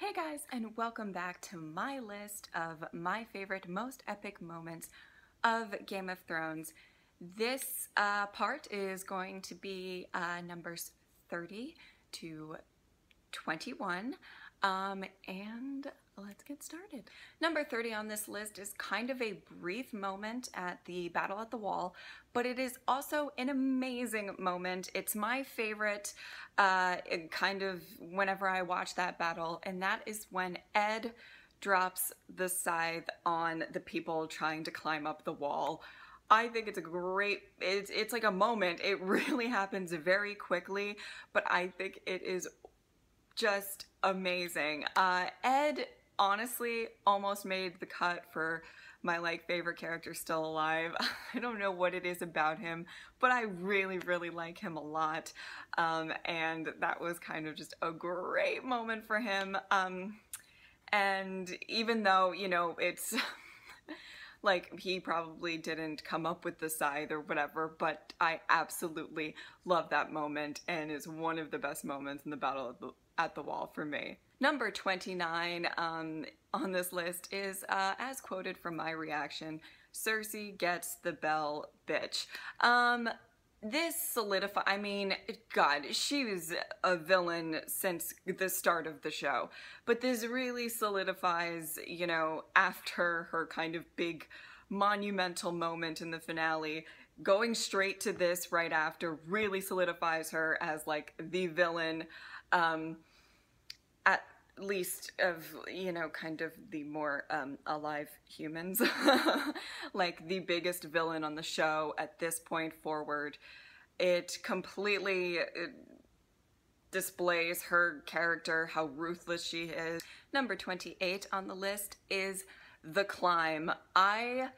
Hey guys, and welcome back to my list of my favorite, most epic moments of Game of Thrones. This part is going to be numbers 30 to 21, and let's get started. Number 30 on this list is kind of a brief moment at the Battle at the Wall, but it is also an amazing moment. It's my favorite kind of whenever I watch that battle, and that is when Ed drops the scythe on the people trying to climb up the wall. I think it's a great, it's like a moment. It really happens very quickly, but I think it is just amazing. Ed honestly almost made the cut for my favorite character still alive. I don't know what it is about him, but I really like him a lot. And that was kind of just a great moment for him. And even though, you know, it's like he probably didn't come up with the scythe or whatever, but I absolutely love that moment and is one of the best moments in the Battle at the Wall for me. Number 29 on this list is, as quoted from my reaction, Cersei gets the bell, bitch. This solidifies, I mean, God, she was a villain since the start of the show, but this really solidifies, you know, after her kind of big monumental moment in the finale, going straight to this right after really solidifies her as like the villain, at least of, you know, kind of the more alive humans, like the biggest villain on the show at this point forward. It completely displays her character, how ruthless she is. Number 28 on the list is The Climb. I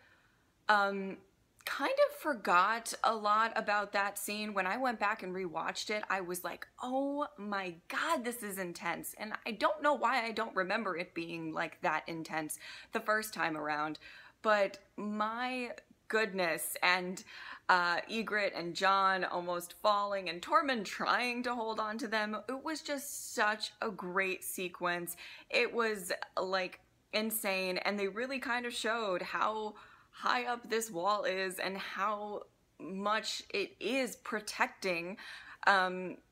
kind of forgot a lot about that scene. When I went back and rewatched it, I was like, oh my God, this is intense. And I don't know why I don't remember it being like that intense the first time around, but my goodness. And Ygritte and Jon almost falling and Tormund trying to hold on to them. It was just such a great sequence. It was like insane, and they really kind of showed how high up this wall is and how much it is protecting,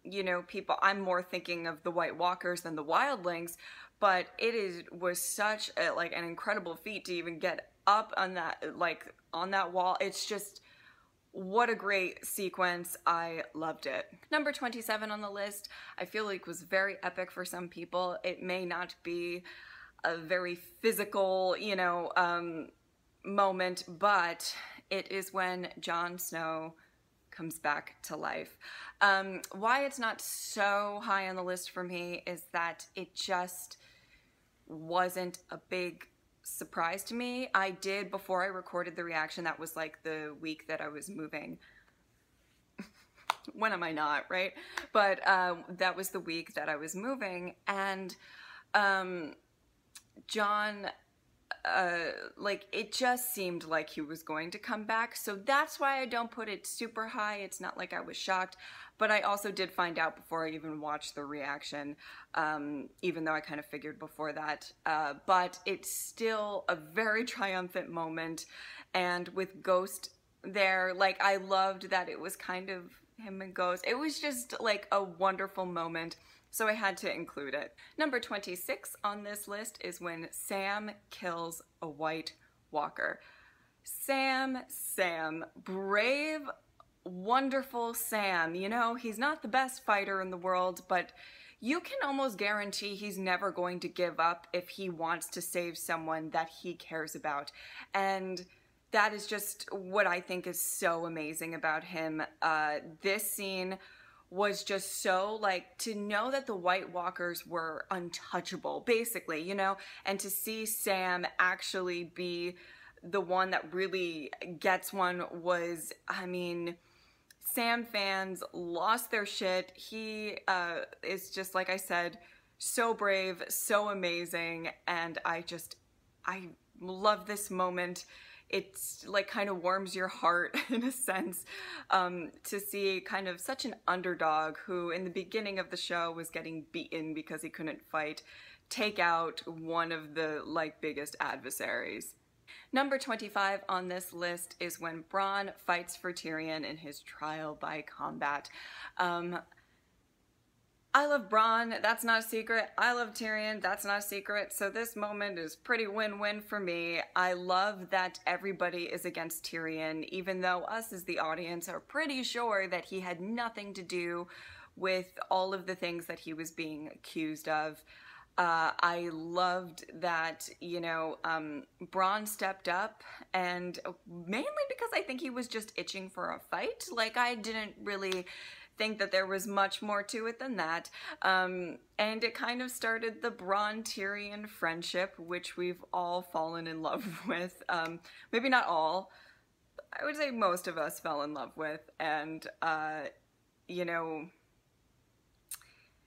you know, people. I'm more thinking of the White Walkers than the Wildlings, but was such like an incredible feat to even get up on that, like on that wall. It's just, what a great sequence. I loved it. Number 27 on the list, I feel like was very epic for some people. It may not be a very physical, you know, moment, but it is when Jon Snow comes back to life. Why it's not so high on the list for me is that it just wasn't a big surprise to me. I did, before I recorded the reaction, that was like the week that I was moving. When am I not, right? But that was the week that I was moving, and Jon, like, it just seemed like he was going to come back, so that's why I don't put it super high. It's not like I was shocked, but I also did find out before I even watched the reaction, even though I kind of figured before that, but it's still a very triumphant moment. And with Ghost there, like, I loved that it was kind of him and Ghost. It was just like a wonderful moment, so I had to include it. Number 26 on this list is when Sam kills a White Walker. Sam, brave, wonderful Sam. You know, he's not the best fighter in the world, but you can almost guarantee he's never going to give up if he wants to save someone that he cares about. And that is just what I think is so amazing about him. This scene was just so, like, to know that the White Walkers were untouchable, basically, you know, and to see Sam actually be the one that really gets one was, I mean, Sam fans lost their shit. He is just, like I said, so brave, so amazing, and I love this moment. It's like kind of warms your heart in a sense, to see kind of such an underdog who in the beginning of the show was getting beaten because he couldn't fight, take out one of the like biggest adversaries. Number 25 on this list is when Bran fights for Tyrion in his trial by combat. I love Bran, that's not a secret. I love Tyrion, that's not a secret. So this moment is pretty win-win for me. I love that everybody is against Tyrion, even though us as the audience are pretty sure that he had nothing to do with all of the things that he was being accused of. I loved that, you know, Bran stepped up, and mainly because I think he was just itching for a fight. Like, I didn't really think that there was much more to it than that. And it kind of started the Bran-Tyrion friendship, which we've all fallen in love with. Maybe not all. I would say most of us fell in love with. And, you know,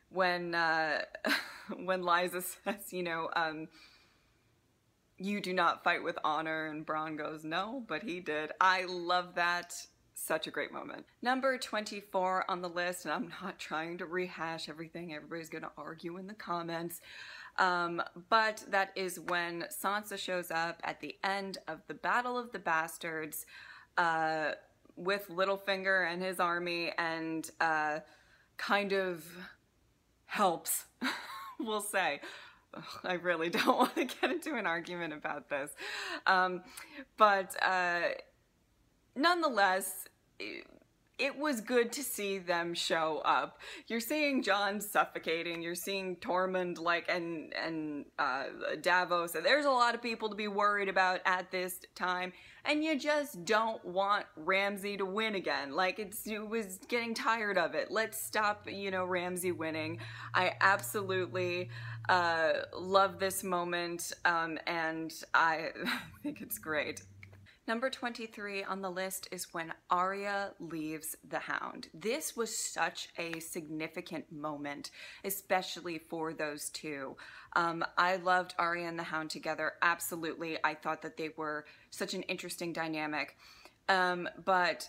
when Lysa says, you know, you do not fight with honor, and Bran goes, no, but he did. I love that. Such a great moment. Number 24 on the list, and I'm not trying to rehash everything, everybody's gonna argue in the comments, but that is when Sansa shows up at the end of the Battle of the Bastards with Littlefinger and his army, and kind of helps, we'll say. Ugh, I really don't want to get into an argument about this. But nonetheless, it was good to see them show up. You're seeing Jon suffocating, you're seeing Tormund, like, and Davos. There's a lot of people to be worried about at this time, and you just don't want Ramsay to win again. Like, it was getting tired of it. Let's stop, you know, Ramsay winning. I absolutely love this moment, and I think it's great. Number 23 on the list is when Aria leaves the Hound. This was such a significant moment, especially for those two. I loved Aria and the Hound together, absolutely. I thought that they were such an interesting dynamic. But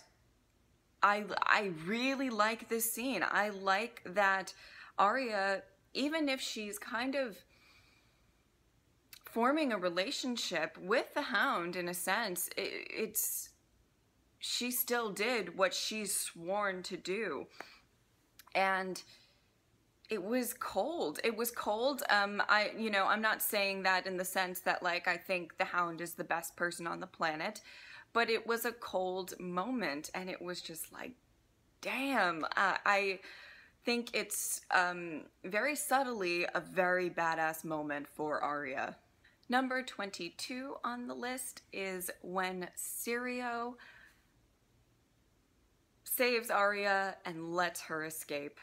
I really like this scene. I like that Aria, even if she's kind of forming a relationship with the Hound, in a sense, she still did what she's sworn to do. And it was cold. It was cold. You know, I'm not saying that in the sense that, like, I think the Hound is the best person on the planet, but it was a cold moment, and it was just like, damn. I think it's very subtly a very badass moment for Aria. Number 22 on the list is when Serio saves Aria and lets her escape.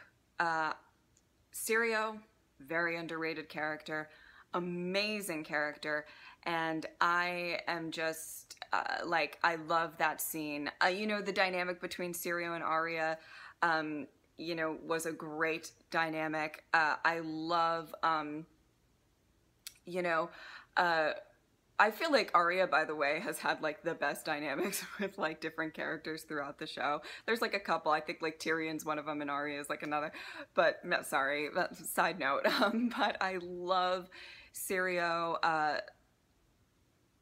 Serio, very underrated character, amazing character, and I am just, like, I love that scene. You know, the dynamic between Serio and Aria, you know, was a great dynamic. I love, you know, I feel like Aria, by the way, has had like the best dynamics with like different characters throughout the show. There's like a couple, I think like Tyrion's one of them and Aria is like another, but no, sorry, side note. But I love Serio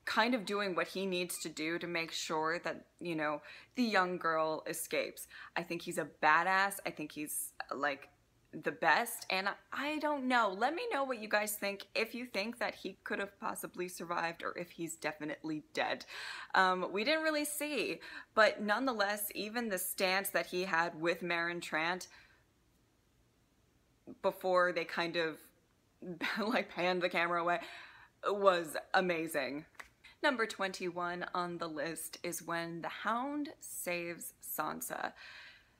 kind of doing what he needs to do to make sure that, you know, the young girl escapes. I think he's a badass. I think he's like the best, and I don't know. Let me know what you guys think, if you think that he could have possibly survived or if he's definitely dead. We didn't really see, but nonetheless, even the stance that he had with Meryn Trant before they kind of like panned the camera away was amazing. Number 21 on the list is when the Hound saves Sansa.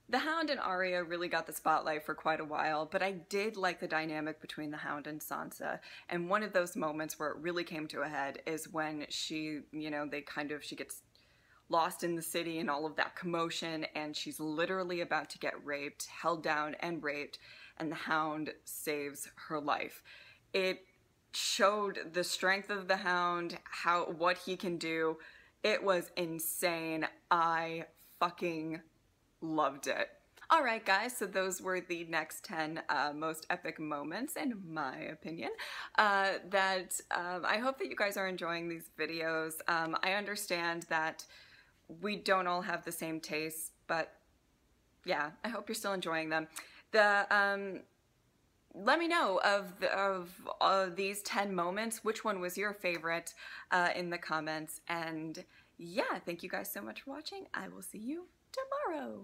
The Hound and Aria really got the spotlight for quite a while, but I did like the dynamic between the Hound and Sansa. And one of those moments where it really came to a head is when she, you know, she gets lost in the city and all of that commotion, and she's literally about to get raped, held down and raped, and the Hound saves her life. It showed the strength of the Hound, what he can do. It was insane. I fucking loved it. Alright guys, so those were the next 10 most epic moments, in my opinion, I hope that you guys are enjoying these videos. I understand that we don't all have the same tastes, but yeah, I hope you're still enjoying them. Let me know of these 10 moments, which one was your favorite in the comments. And yeah, thank you guys so much for watching. I will see you tomorrow.